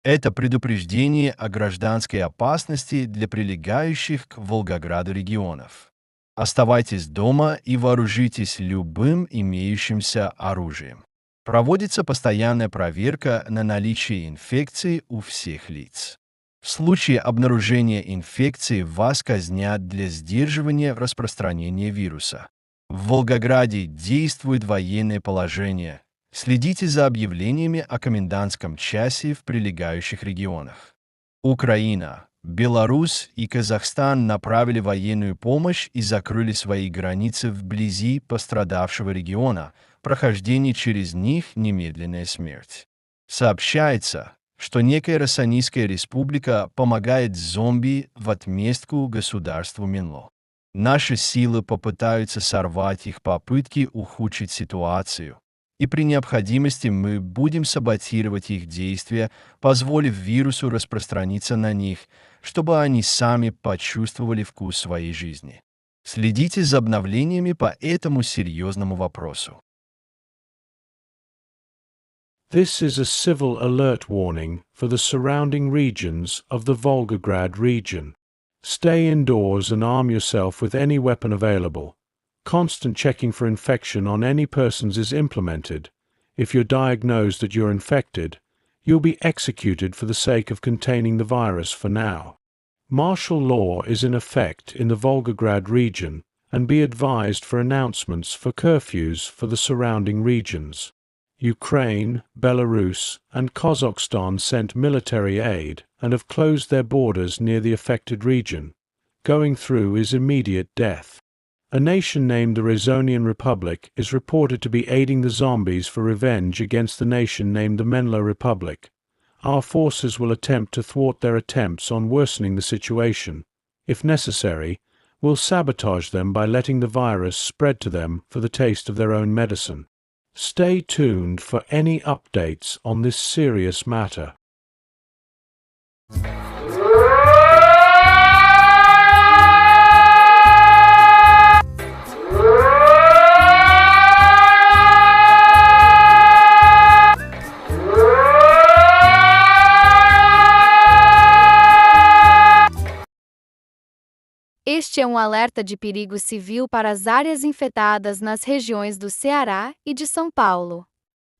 Это предупреждение о гражданской опасности для прилегающих к Волгограду регионов. Оставайтесь дома и вооружитесь любым имеющимся оружием. Проводится постоянная проверка на наличие инфекции у всех лиц. В случае обнаружения инфекции вас казнят для сдерживания распространения вируса. В Волгограде действует военное положение. Следите за объявлениями о комендантском часе в прилегающих регионах. Украина, Беларусь и Казахстан направили военную помощь и закрыли свои границы вблизи пострадавшего региона. Прохождение через них – немедленная смерть. Сообщается, что некая Российская республика помогает зомби в отместку государству Минло. Наши силы попытаются сорвать их попытки ухудшить ситуацию, и при необходимости мы будем саботировать их действия, позволив вирусу распространиться на них, чтобы они сами почувствовали вкус своей жизни. Следите за обновлениями по этому серьезному вопросу. This is a civil alert warning for the surrounding regions of the Volgograd region. Stay indoors and arm yourself with any weapon available. Constant checking for infection on any persons is implemented. If you're diagnosed that you're infected, you'll be executed for the sake of containing the virus for now. Martial law is in effect in the Volgograd region, and be advised for announcements for curfews for the surrounding regions. Ukraine, Belarus, and Kazakhstan sent military aid and have closed their borders near the affected region. Going through is immediate death. A nation named the Razonian Republic is reported to be aiding the zombies for revenge against the nation named the Menlo Republic. Our forces will attempt to thwart their attempts on worsening the situation. If necessary, we'll sabotage them by letting the virus spread to them for the taste of their own medicine. Stay tuned for any updates on this serious matter. Este é um alerta de perigo civil para as áreas infectadas nas regiões do Ceará e de São Paulo.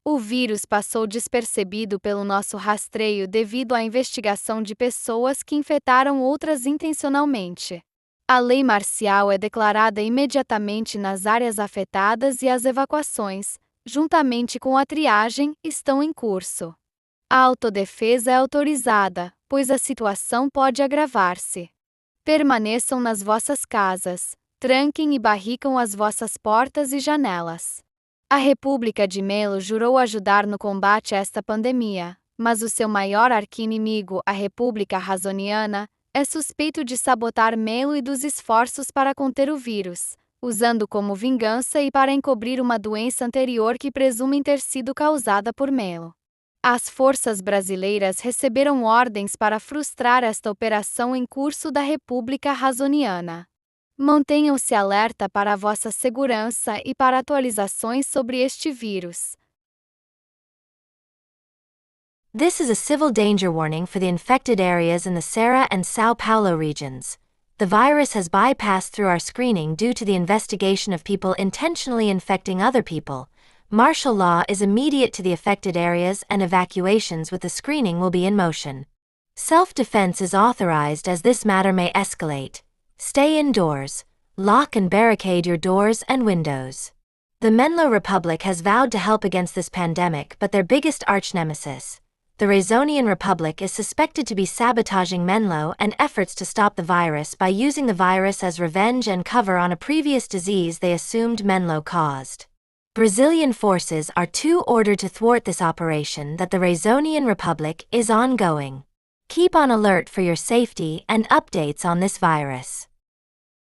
O vírus passou despercebido pelo nosso rastreio devido à investigação de pessoas que infectaram outras intencionalmente. A lei marcial é declarada imediatamente nas áreas afetadas e as evacuações, juntamente com a triagem, estão em curso. A autodefesa é autorizada, pois a situação pode agravar-se. Permaneçam nas vossas casas, tranquem e barricam as vossas portas e janelas. A República de Melo jurou ajudar no combate a esta pandemia, mas o seu maior arqui-inimigo, a República Razoniana, é suspeito de sabotar Melo e dos esforços para conter o vírus, usando como vingança e para encobrir uma doença anterior que presumem ter sido causada por Melo. As forças brasileiras receberam ordens para frustrar esta operação em curso da República Razoniana. Mantenham-se alerta para a vossa segurança e para atualizações sobre este vírus. This is a civil danger warning for the infected areas in the Ceará and São Paulo regions. The virus has bypassed through our screening due to the investigation of people intentionally infecting other people. Martial law is immediate to the affected areas and evacuations with the screening will be in motion. Self-defense is authorized as this matter may escalate. Stay indoors. Lock and barricade your doors and windows. The Menlo Republic has vowed to help against this pandemic, but their biggest arch-nemesis, the Razonian Republic, is suspected to be sabotaging Menlo and efforts to stop the virus by using the virus as revenge and cover on a previous disease they assumed Menlo caused. Brazilian forces are too ordered to thwart this operation that the Razonian Republic is ongoing. Keep on alert for your safety and updates on this virus.